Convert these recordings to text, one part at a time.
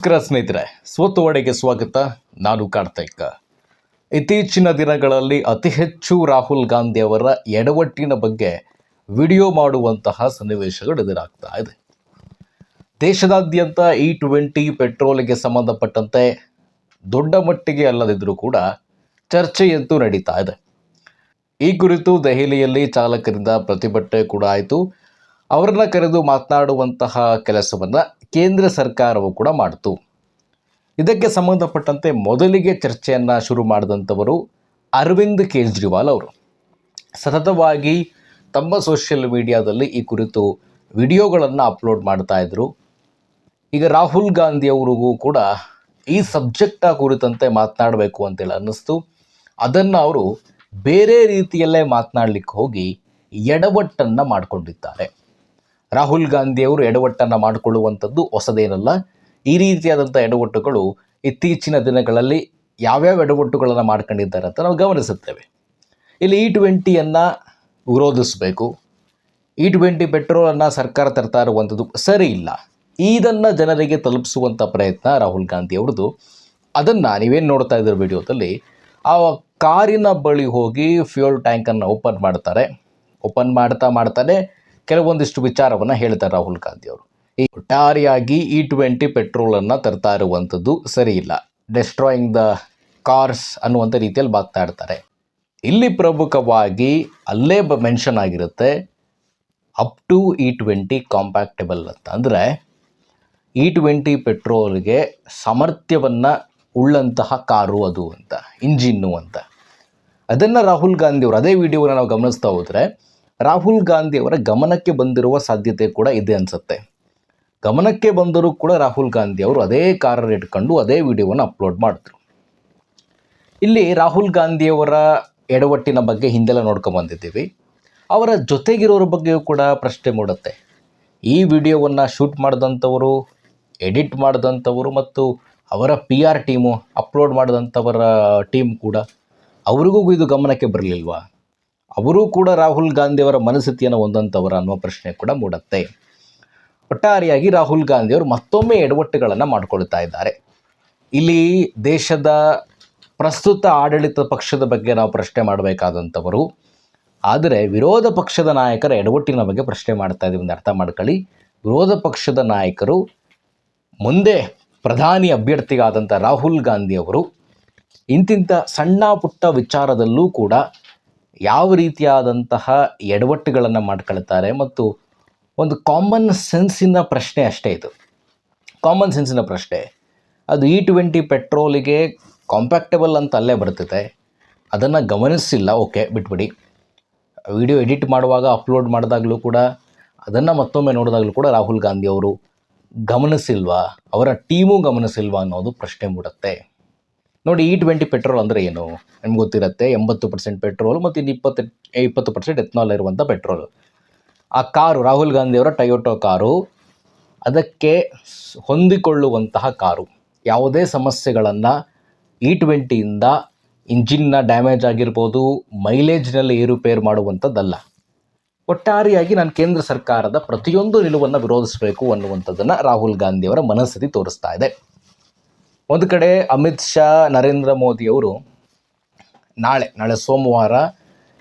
ನಮಸ್ಕಾರ ಸ್ನೇಹಿತರೆ, ಸ್ವತ್ತುವಡೆಗೆ ಸ್ವಾಗತ. ನಾನು ಕಾರ್ತಿಕ್. ಇತ್ತೀಚಿನ ದಿನಗಳಲ್ಲಿ ಅತಿ ಹೆಚ್ಚು ರಾಹುಲ್ ಗಾಂಧಿ ಅವರ ಎಡವಟ್ಟಿನ ಬಗ್ಗೆ ವಿಡಿಯೋ ಮಾಡುವಂತಹ ಸನ್ನಿವೇಶಗಳು ಎದುರಾಗ್ತಾ ಇದೆ. ದೇಶದಾದ್ಯಂತ E20 ಪೆಟ್ರೋಲ್ಗೆ ಸಂಬಂಧಪಟ್ಟಂತೆ ದೊಡ್ಡ ಮಟ್ಟಿಗೆ ಅಲ್ಲದಿದ್ದರೂ ಕೂಡ ಚರ್ಚೆಯಂತೂ ನಡೀತಾ ಇದೆ. ಈ ಕುರಿತು ದೆಹಲಿಯಲ್ಲಿ ಚಾಲಕರಿಂದ ಪ್ರತಿಭಟನೆ ಕೂಡ ಆಯಿತು. ಅವರನ್ನ ಕರೆದು ಮಾತನಾಡುವಂತಹ ಕೆಲಸವನ್ನು ಕೇಂದ್ರ ಸರ್ಕಾರವು ಕೂಡ ಮಾಡಿತು. ಇದಕ್ಕೆ ಸಂಬಂಧಪಟ್ಟಂತೆ ಮೊದಲಿಗೆ ಚರ್ಚೆಯನ್ನು ಶುರು ಮಾಡಿದಂಥವರು ಅರವಿಂದ್ ಕೇಜ್ರಿವಾಲ್ ಅವರು. ಸತತವಾಗಿ ತಮ್ಮ ಸೋಷಿಯಲ್ ಮೀಡಿಯಾದಲ್ಲಿ ಈ ಕುರಿತು ವಿಡಿಯೋಗಳನ್ನು ಅಪ್ಲೋಡ್ ಮಾಡ್ತಾ ಇದ್ದರು. ಈಗ ರಾಹುಲ್ ಗಾಂಧಿ ಅವರಿಗೂ ಕೂಡ ಈ ಸಬ್ಜೆಕ್ಟ ಕುರಿತಂತೆ ಮಾತನಾಡಬೇಕು ಅಂತೇಳಿ ಅನ್ನಿಸ್ತು. ಅದನ್ನು ಅವರು ಬೇರೆ ರೀತಿಯಲ್ಲೇ ಮಾತನಾಡಲಿಕ್ಕೆ ಹೋಗಿ ಎಡವಟ್ಟನ್ನು ಮಾಡಿಕೊಂಡಿದ್ದಾರೆ. ರಾಹುಲ್ ಗಾಂಧಿಯವರು ಎಡವಟ್ಟನ್ನು ಮಾಡಿಕೊಳ್ಳುವಂಥದ್ದು ಹೊಸದೇನಲ್ಲ. ಈ ರೀತಿಯಾದಂಥ ಎಡವಟ್ಟುಗಳು ಇತ್ತೀಚಿನ ದಿನಗಳಲ್ಲಿ ಯಾವ್ಯಾವ ಎಡವಟ್ಟುಗಳನ್ನು ಮಾಡ್ಕೊಂಡಿದ್ದಾರೆ ಅಂತ ನಾವು ಗಮನಿಸುತ್ತೇವೆ. ಇಲ್ಲಿ E20ಯನ್ನು ವಿರೋಧಿಸಬೇಕು, E20 ಪೆಟ್ರೋಲನ್ನು ಸರ್ಕಾರ ತರ್ತಾ ಇರುವಂಥದ್ದು ಸರಿ ಇಲ್ಲ, ಇದನ್ನು ಜನರಿಗೆ ತಲುಪಿಸುವಂಥ ಪ್ರಯತ್ನ ರಾಹುಲ್ ಗಾಂಧಿ ಅವ್ರದ್ದು. ಅದನ್ನು ನೀವೇನು ನೋಡ್ತಾ ಇದ್ದೀರ ವಿಡಿಯೋದಲ್ಲಿ, ಆ ಕಾರಿನ ಬಳಿ ಹೋಗಿ ಫ್ಯೂಯಲ್ ಟ್ಯಾಂಕನ್ನು ಓಪನ್ ಮಾಡ್ತಾನೆ ಕೆಲವೊಂದಿಷ್ಟು ವಿಚಾರವನ್ನು ಹೇಳ್ತಾರೆ ರಾಹುಲ್ ಗಾಂಧಿ ಅವರು. ಈ ಒಟ್ಟಾರೆಯಾಗಿ E20 ಪೆಟ್ರೋಲನ್ನು ತರ್ತಾ ಇರುವಂಥದ್ದು ಸರಿ ಇಲ್ಲ, ಡೆಸ್ಟ್ರಾಯಿಂಗ್ ದ ಕಾರ್ಸ್ ಅನ್ನುವಂಥ ರೀತಿಯಲ್ಲಿ ಮಾತನಾಡ್ತಾರೆ. ಇಲ್ಲಿ ಪ್ರಮುಖವಾಗಿ ಅಲ್ಲೇ ಮೆನ್ಷನ್ ಆಗಿರುತ್ತೆ ಅಪ್ ಟು E20 ಕಾಂಪ್ಯಾಕ್ಟಬಲ್ ಅಂತ. ಅಂದರೆ E20 ಪೆಟ್ರೋಲ್ಗೆ ಸಾಮರ್ಥ್ಯವನ್ನು ಉಳ್ಳಂತಹ ಕಾರು ಅದು ಅಂತ, ಇಂಜಿನ್ನು ಅಂತ. ಅದನ್ನು ರಾಹುಲ್ ಗಾಂಧಿ ಅವರು ಅದೇ ವಿಡಿಯೋವನ್ನು ನಾವು ಗಮನಿಸ್ತಾ ಹೋದರೆ ರಾಹುಲ್ ಗಾಂಧಿ ಅವರ ಗಮನಕ್ಕೆ ಬಂದಿರುವ ಸಾಧ್ಯತೆ ಕೂಡ ಇದೆ ಅನಿಸುತ್ತೆ. ಗಮನಕ್ಕೆ ಬಂದರೂ ಕೂಡ ರಾಹುಲ್ ಗಾಂಧಿ ಅವರು ಅದೇ ಕಾರನ್ನು ಇಟ್ಕೊಂಡು ಅದೇ ವಿಡಿಯೋವನ್ನು ಅಪ್ಲೋಡ್ ಮಾಡಿದ್ರು. ಇಲ್ಲಿ ರಾಹುಲ್ ಗಾಂಧಿಯವರ ಎಡವಟ್ಟಿನ ಬಗ್ಗೆ ಹಿಂದೆಲ್ಲ ನೋಡ್ಕೊಂಬಂದಿದ್ದೀವಿ. ಅವರ ಜೊತೆಗಿರೋರ ಬಗ್ಗೆಯೂ ಕೂಡ ಪ್ರಶ್ನೆ ಮೂಡುತ್ತೆ. ಈ ವಿಡಿಯೋವನ್ನು ಶೂಟ್ ಮಾಡಿದಂಥವರು, ಎಡಿಟ್ ಮಾಡಿದಂಥವರು ಮತ್ತು ಅವರ PR ಟೀಮು, ಅಪ್ಲೋಡ್ ಮಾಡಿದಂಥವರ ಟೀಮ್ ಕೂಡ, ಅವರಿಗೂ ಇದು ಗಮನಕ್ಕೆ ಬರಲಿಲ್ವಾ? ಅವರೂ ಕೂಡ ರಾಹುಲ್ ಗಾಂಧಿಯವರ ಮನಸ್ಥಿತಿಯನ್ನು ಹೊಂದಂಥವರ ಅನ್ನುವ ಪ್ರಶ್ನೆ ಕೂಡ ಮೂಡುತ್ತೆ. ಒಟ್ಟಾರೆಯಾಗಿ ರಾಹುಲ್ ಗಾಂಧಿಯವರು ಮತ್ತೊಮ್ಮೆ ಎಡವಟ್ಟುಗಳನ್ನು ಮಾಡಿಕೊಳ್ತಾ ಇದ್ದಾರೆ. ಇಲ್ಲಿ ದೇಶದ ಪ್ರಸ್ತುತ ಆಡಳಿತ ಪಕ್ಷದ ಬಗ್ಗೆ ನಾವು ಪ್ರಶ್ನೆ ಮಾಡಬೇಕಾದಂಥವರು, ಆದರೆ ವಿರೋಧ ಪಕ್ಷದ ನಾಯಕರ ಎಡವಟ್ಟಿನ ಬಗ್ಗೆ ಪ್ರಶ್ನೆ ಮಾಡ್ತಾ ಇದ್ದೀವಿ ಅಂತ ಅರ್ಥ ಮಾಡ್ಕೊಳ್ಳಿ. ವಿರೋಧ ಪಕ್ಷದ ನಾಯಕರು ಮುಂದೆ ಪ್ರಧಾನಿ ಅಭ್ಯರ್ಥಿಗಾದಂಥ ರಾಹುಲ್ ಗಾಂಧಿಯವರು ಇಂತಿಂಥ ಸಣ್ಣ ಪುಟ್ಟ ವಿಚಾರದಲ್ಲೂ ಕೂಡ ಯಾವ ರೀತಿಯಾದಂತಹ ಎಡವಟ್ಟುಗಳನ್ನು ಮಾಡ್ಕೊಳ್ತಾರೆ. ಮತ್ತು ಒಂದು ಕಾಮನ್ ಸೆನ್ಸಿನ ಪ್ರಶ್ನೆ ಅಷ್ಟೇ ಇದು, ಕಾಮನ್ ಸೆನ್ಸಿನ ಪ್ರಶ್ನೆ. ಅದು E20 ಪೆಟ್ರೋಲಿಗೆ ಕಾಂಪ್ಯಾಕ್ಟಬಲ್ ಅಂತ ಅಲ್ಲೇ ಬರ್ತಿದೆ, ಅದನ್ನು ಗಮನಿಸಿಲ್ಲ, ಓಕೆ ಬಿಟ್ಬಿಡಿ. ವಿಡಿಯೋ ಎಡಿಟ್ ಮಾಡುವಾಗ ಅಪ್ಲೋಡ್ ಮಾಡಿದಾಗಲೂ ಕೂಡ, ಅದನ್ನು ಮತ್ತೊಮ್ಮೆ ನೋಡಿದಾಗಲೂ ಕೂಡ ರಾಹುಲ್ ಗಾಂಧಿ ಅವರು ಗಮನಿಸಿಲ್ವಾ, ಅವರ ಟೀಮು ಗಮನಿಸಿಲ್ವಾ ಅನ್ನೋದು ಪ್ರಶ್ನೆ ಮೂಡುತ್ತೆ. ನೋಡಿ, E20 ಪೆಟ್ರೋಲ್ ಅಂದರೆ ಏನು ನಿಮ್ಗೆ ಗೊತ್ತಿರುತ್ತೆ. 80% ಪೆಟ್ರೋಲ್ ಮತ್ತು ಇನ್ನು 20% ಎಥನಾಲ್ ಇರುವಂಥ ಪೆಟ್ರೋಲ್. ಆ ಕಾರು ರಾಹುಲ್ ಗಾಂಧಿಯವರ ಟೊಯೋಟೋ ಕಾರು, ಅದಕ್ಕೆ ಹೊಂದಿಕೊಳ್ಳುವಂತಹ ಕಾರು. ಯಾವುದೇ ಸಮಸ್ಯೆಗಳನ್ನು E20ಯಿಂದ ಇಂಜಿನ್ನ ಡ್ಯಾಮೇಜ್ ಆಗಿರ್ಬೋದು, ಮೈಲೇಜ್ನಲ್ಲಿ ಏರುಪೇರು ಮಾಡುವಂಥದ್ದಲ್ಲ. ಒಟ್ಟಾರೆಯಾಗಿ ನಾನು ಕೇಂದ್ರ ಸರ್ಕಾರದ ಪ್ರತಿಯೊಂದು ನಿಲುವನ್ನು ವಿರೋಧಿಸಬೇಕು ಅನ್ನುವಂಥದ್ದನ್ನು ರಾಹುಲ್ ಗಾಂಧಿಯವರ ಮನಸ್ಥಿತಿ ತೋರಿಸ್ತಾ ಇದೆ. ಒಂದು ಕಡೆ ಅಮಿತ್ ಶಾ, ನರೇಂದ್ರ ಮೋದಿಯವರು ನಾಳೆ ಸೋಮವಾರ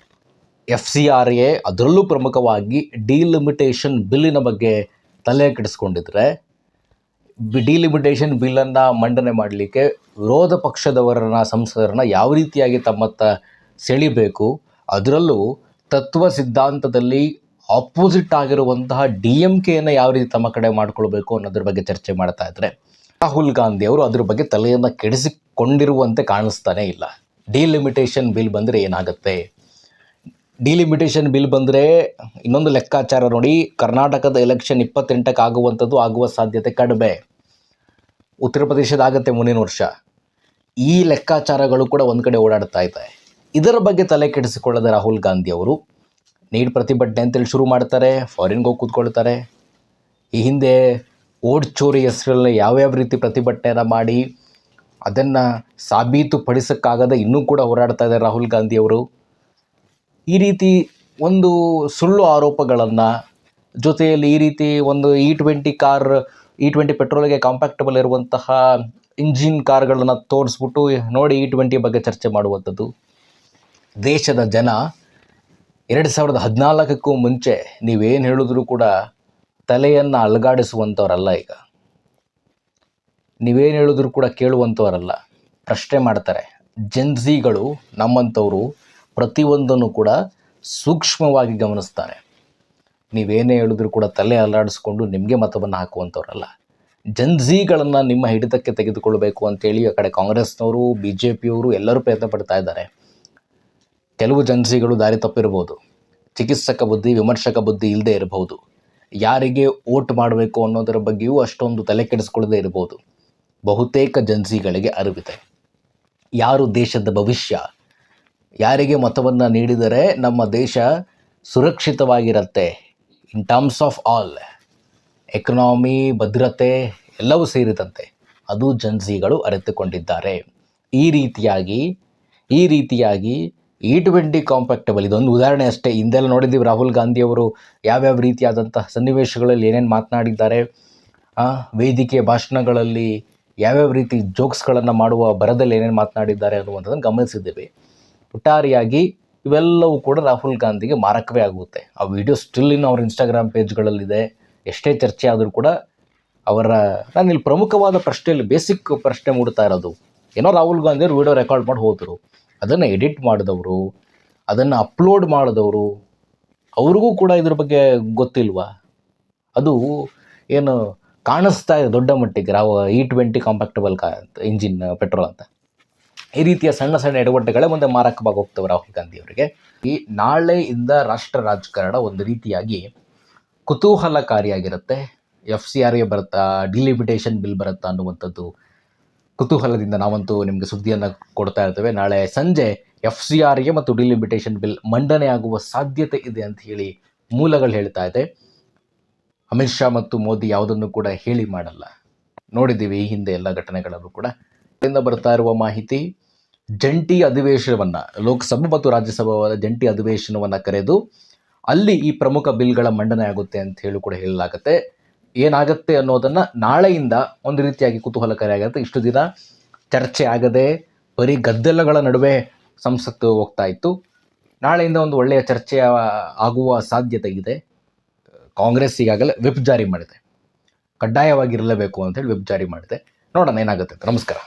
FCRA, ಅದರಲ್ಲೂ ಪ್ರಮುಖವಾಗಿ ಡಿಲಿಮಿಟೇಷನ್ ಬಿಲ್ಲಿನ ಬಗ್ಗೆ ತಲೆ ಕೆಡಿಸ್ಕೊಂಡಿದ್ರೆ, ಡಿಲಿಮಿಟೇಷನ್ ಬಿಲ್ಲನ್ನು ಮಂಡನೆ ಮಾಡಲಿಕ್ಕೆ ವಿರೋಧ ಪಕ್ಷದವರನ್ನ, ಸಂಸದರನ್ನ ಯಾವ ರೀತಿಯಾಗಿ ತಮ್ಮತ್ತ ಸೆಳಿಬೇಕು, ಅದರಲ್ಲೂ ತತ್ವ ಸಿದ್ಧಾಂತದಲ್ಲಿ ಆಪೋಸಿಟ್ ಆಗಿರುವಂತಹ DMKಯನ್ನು ಯಾವ ರೀತಿ ತಮ್ಮ ಕಡೆ ಮಾಡಿಕೊಳ್ಬೇಕು ಅನ್ನೋದ್ರ ಬಗ್ಗೆ ಚರ್ಚೆ ಮಾಡ್ತಾ ಇದ್ದಾರೆ. ರಾಹುಲ್ ಗಾಂಧಿ ಅವರು ಅದ್ರ ಬಗ್ಗೆ ತಲೆಯನ್ನು ಕೆಡಿಸಿಕೊಂಡಿರುವಂತೆ ಕಾಣಿಸ್ತಾನೇ ಇಲ್ಲ. ಡಿಲಿಮಿಟೇಷನ್ ಬಿಲ್ ಬಂದರೆ ಏನಾಗುತ್ತೆ? ಡಿಲಿಮಿಟೇಷನ್ ಬಿಲ್ ಬಂದರೆ ಇನ್ನೊಂದು ಲೆಕ್ಕಾಚಾರ ನೋಡಿ, ಕರ್ನಾಟಕದ ಎಲೆಕ್ಷನ್ 28ಕ್ಕೆ ಆಗುವ ಸಾಧ್ಯತೆ ಕಡಿಮೆ. ಉತ್ತರ ಪ್ರದೇಶದ ಆಗುತ್ತೆ ಮುಂದಿನ ವರ್ಷ. ಈ ಲೆಕ್ಕಾಚಾರಗಳು ಕೂಡ ಒಂದು ಕಡೆ ಓಡಾಡ್ತಾ ಇದೆ. ಇದರ ಬಗ್ಗೆ ತಲೆ ಕೆಡಿಸಿಕೊಳ್ಳದ ರಾಹುಲ್ ಗಾಂಧಿ ಅವರು ನೀಟ್ ಪ್ರತಿಭಟನೆ ಅಂತೇಳಿ ಶುರು ಮಾಡ್ತಾರೆ, ಫಾರಿನ್ಗೆ ಹೋಗಿ ಕೂತ್ಕೊಳ್ತಾರೆ. ಈ ಹಿಂದೆ ಓಟ್ ಚೋರಿ ಹೆಸರಲ್ಲಿ ಯಾವ್ಯಾವ ರೀತಿ ಪ್ರತಿಭಟನೆಯನ್ನು ಮಾಡಿ ಅದನ್ನು ಸಾಬೀತುಪಡಿಸೋಕ್ಕಾಗದೆ ಇನ್ನೂ ಕೂಡ ಹೋರಾಡ್ತಾ ಇದ್ದಾರೆ ರಾಹುಲ್ ಗಾಂಧಿಯವರು. ಈ ರೀತಿ ಒಂದು ಸುಳ್ಳು ಆರೋಪಗಳನ್ನು, ಜೊತೆಯಲ್ಲಿ ಈ ರೀತಿ ಒಂದು E20 ಕಾರ್ E20 ಪೆಟ್ರೋಲ್ಗೆ ಕಾಂಪ್ಯಾಕ್ಟಬಲ್ ಇರುವಂತಹ ಇಂಜಿನ್ ಕಾರ್ಗಳನ್ನು ತೋರಿಸ್ಬಿಟ್ಟು ನೋಡಿ E20 ಬಗ್ಗೆ ಚರ್ಚೆ ಮಾಡುವಂಥದ್ದು. ದೇಶದ ಜನ 2014ಕ್ಕೂ ಮುಂಚೆ ನೀವೇನು ಹೇಳಿದ್ರೂ ಕೂಡ ತಲೆಯನ್ನು ಅಲುಗಾಡಿಸುವಂಥವರಲ್ಲ. ಈಗ ನೀವೇನು ಹೇಳಿದ್ರೂ ಕೂಡ ಕೇಳುವಂಥವರಲ್ಲ, ಪ್ರಶ್ನೆ ಮಾಡ್ತಾರೆ. ಜೆನ್ಸಿಗಳು ನಮ್ಮಂಥವರು ಪ್ರತಿಯೊಂದನ್ನು ಕೂಡ ಸೂಕ್ಷ್ಮವಾಗಿ ಗಮನಿಸ್ತಾರೆ. ನೀವೇನೇ ಹೇಳಿದ್ರೂ ಕೂಡ ತಲೆ ಅಲ್ಲಾಡಿಸ್ಕೊಂಡು ನಿಮಗೆ ಮತವನ್ನು ಹಾಕುವಂಥವ್ರಲ್ಲ. ಜೆನ್ಸಿಗಳನ್ನು ನಿಮ್ಮ ಹಿಡಿತಕ್ಕೆ ತೆಗೆದುಕೊಳ್ಬೇಕು ಅಂತೇಳಿ ಆ ಕಡೆ ಕಾಂಗ್ರೆಸ್ನವರು, BJPಯವರು ಎಲ್ಲರೂ ಪ್ರಯತ್ನ ಪಡ್ತಾ ಇದ್ದಾರೆ. ಕೆಲವು ಜೆನ್ಸಿಗಳು ದಾರಿ ತಪ್ಪಿರ್ಬೋದು, ಚಿಕಿತ್ಸಕ ಬುದ್ಧಿ, ವಿಮರ್ಶಕ ಬುದ್ಧಿ ಇಲ್ಲದೆ ಇರಬಹುದು, ಯಾರಿಗೆ ವೋಟ್ ಮಾಡಬೇಕು ಅನ್ನೋದರ ಬಗ್ಗೆಯೂ ಅಷ್ಟೊಂದು ತಲೆ ಕೆಡಿಸ್ಕೊಳ್ಳದೆ ಇರ್ಬೋದು. ಬಹುತೇಕ ಜೆನ್ಸಿಗಳಿಗೆ ಅರಿವಿದೆ ಯಾರು ದೇಶದ ಭವಿಷ್ಯ, ಯಾರಿಗೆ ಮತವನ್ನು ನೀಡಿದರೆ ನಮ್ಮ ದೇಶ ಸುರಕ್ಷಿತವಾಗಿರುತ್ತೆ in terms of all, economy, ಭದ್ರತೆ ಎಲ್ಲವೂ ಸೇರಿದಂತೆ ಅದು ಜೆನ್ಸಿಗಳು ಅರಿತುಕೊಂಡಿದ್ದಾರೆ. ಈ ರೀತಿಯಾಗಿ E20 ಕಾಂಪ್ಯಾಕ್ಟಬಲ್ ಇದೊಂದು ಉದಾಹರಣೆ ಅಷ್ಟೇ. ಹಿಂದೆಲ್ಲ ನೋಡಿದ್ದೀವಿ ರಾಹುಲ್ ಗಾಂಧಿಯವರು ಯಾವ್ಯಾವ ರೀತಿಯಾದಂತಹ ಸನ್ನಿವೇಶಗಳಲ್ಲಿ ಏನೇನು ಮಾತನಾಡಿದ್ದಾರೆ, ವೇದಿಕೆ ಭಾಷಣಗಳಲ್ಲಿ ಯಾವ್ಯಾವ ರೀತಿ ಜೋಕ್ಸ್ಗಳನ್ನು ಮಾಡುವ ಬರದಲ್ಲಿ ಏನೇನು ಮಾತನಾಡಿದ್ದಾರೆ ಅನ್ನುವಂಥದ್ದನ್ನು ಗಮನಿಸಿದ್ದೇವೆ. ಒಟ್ಟಾರೆಯಾಗಿ ಇವೆಲ್ಲವೂ ಕೂಡ ರಾಹುಲ್ ಗಾಂಧಿಗೆ ಮಾರಕವೇ ಆಗುತ್ತೆ. ಆ ವಿಡಿಯೋ ಸ್ಟಿಲ್ ಇನ್ನು ಅವ್ರ ಇನ್ಸ್ಟಾಗ್ರಾಮ್ ಪೇಜ್ಗಳಲ್ಲಿದೆ. ಎಷ್ಟೇ ಚರ್ಚೆ ಆದರೂ ಕೂಡ ನಾನು ಇಲ್ಲಿ ಪ್ರಮುಖವಾದ ಪ್ರಶ್ನೆಯಲ್ಲಿ ಬೇಸಿಕ್ ಪ್ರಶ್ನೆ ಮೂಡ್ತಾ ಇರೋದು, ಏನೋ ರಾಹುಲ್ ಗಾಂಧಿಯವರು ವಿಡಿಯೋ ರೆಕಾರ್ಡ್ ಮಾಡಿ ಹೋದರು, ಅದನ್ನು ಎಡಿಟ್ ಮಾಡಿದವರು, ಅದನ್ನು ಅಪ್ಲೋಡ್ ಮಾಡಿದವರು, ಅವ್ರಿಗೂ ಕೂಡ ಇದ್ರ ಬಗ್ಗೆ ಗೊತ್ತಿಲ್ವಾ? ಅದು ಏನು ಕಾಣಿಸ್ತಾ ಇದೆ ದೊಡ್ಡ ಮಟ್ಟಿಗೆ E20 ಕಾಂಪ್ಯಾಕ್ಟಬಲ್ ಇಂಜಿನ್ ಪೆಟ್ರೋಲ್ ಅಂತ. ಈ ರೀತಿಯ ಸಣ್ಣ ಸಣ್ಣ ಎಡವಟ್ಟುಗಳೇ ಮುಂದೆ ಮಾರಕವಾಗಿ ಹೋಗ್ತವೆ ರಾಹುಲ್ ಗಾಂಧಿಯವರಿಗೆ. ಈ ನಾಳೆಯಿಂದ ರಾಷ್ಟ್ರ ರಾಜಕಾರಣ ಒಂದು ರೀತಿಯಾಗಿ ಕುತೂಹಲಕಾರಿಯಾಗಿರುತ್ತೆ. FCRA ಬರುತ್ತಾ, ಡಿಲಿಮಿಟೇಷನ್ ಬಿಲ್ ಬರುತ್ತಾ ಅನ್ನುವಂಥದ್ದು ಕುತೂಹಲದಿಂದ ನಾವಂತೂ ನಿಮಗೆ ಸುದ್ದಿಯನ್ನು ಕೊಡ್ತಾ ಇರ್ತೇವೆ. ನಾಳೆ ಸಂಜೆ FCRA ಮತ್ತು ಡಿಲಿಮಿಟೇಷನ್ ಬಿಲ್ ಮಂಡನೆ ಆಗುವ ಸಾಧ್ಯತೆ ಇದೆ ಅಂತ ಹೇಳಿ ಮೂಲಗಳು ಹೇಳ್ತಾ ಇದೆ. ಅಮಿತ್ ಶಾ ಮತ್ತು ಮೋದಿ ಯಾವುದನ್ನು ಕೂಡ ಹೇಳಿ ಮಾಡಲ್ಲ. ನೋಡಿದ್ದೀವಿ ಈ ಹಿಂದೆ ಎಲ್ಲ ಘಟನೆಗಳಲ್ಲೂ ಕೂಡ. ಇದರಿಂದ ಬರ್ತಾ ಇರುವ ಮಾಹಿತಿ, ಜಂಟಿ ಅಧಿವೇಶನವನ್ನು, ಲೋಕಸಭೆ ಮತ್ತು ರಾಜ್ಯಸಭಾ ಜಂಟಿ ಅಧಿವೇಶನವನ್ನು ಕರೆದು ಅಲ್ಲಿ ಈ ಪ್ರಮುಖ ಬಿಲ್ಗಳ ಮಂಡನೆ ಆಗುತ್ತೆ ಅಂತ ಹೇಳಿ ಕೂಡ ಹೇಳಲಾಗುತ್ತೆ. ಏನಾಗುತ್ತೆ ಅನ್ನೋದನ್ನು ನಾಳೆಯಿಂದ ಒಂದು ರೀತಿಯಾಗಿ ಕುತೂಹಲಕಾರಿಯಾಗುತ್ತೆ. ಇಷ್ಟು ದಿನ ಚರ್ಚೆ ಆಗದೆ ಬರೀ ಗದ್ದಲಗಳ ನಡುವೆ ಸಂಸತ್ತು ಹೋಗ್ತಾ ಇತ್ತು. ನಾಳೆಯಿಂದ ಒಂದು ಒಳ್ಳೆಯ ಚರ್ಚೆ ಆಗುವ ಸಾಧ್ಯತೆ ಇದೆ. ಕಾಂಗ್ರೆಸ್ ಈಗಾಗಲೇ ವಿಪ್ ಜಾರಿ ಮಾಡಿದೆ, ಕಡ್ಡಾಯವಾಗಿರಲೇಬೇಕು ಅಂತೇಳಿ ವಿಪ್ ಜಾರಿ ಮಾಡಿದೆ. ನೋಡೋಣ ಏನಾಗುತ್ತೆ. ನಮಸ್ಕಾರ.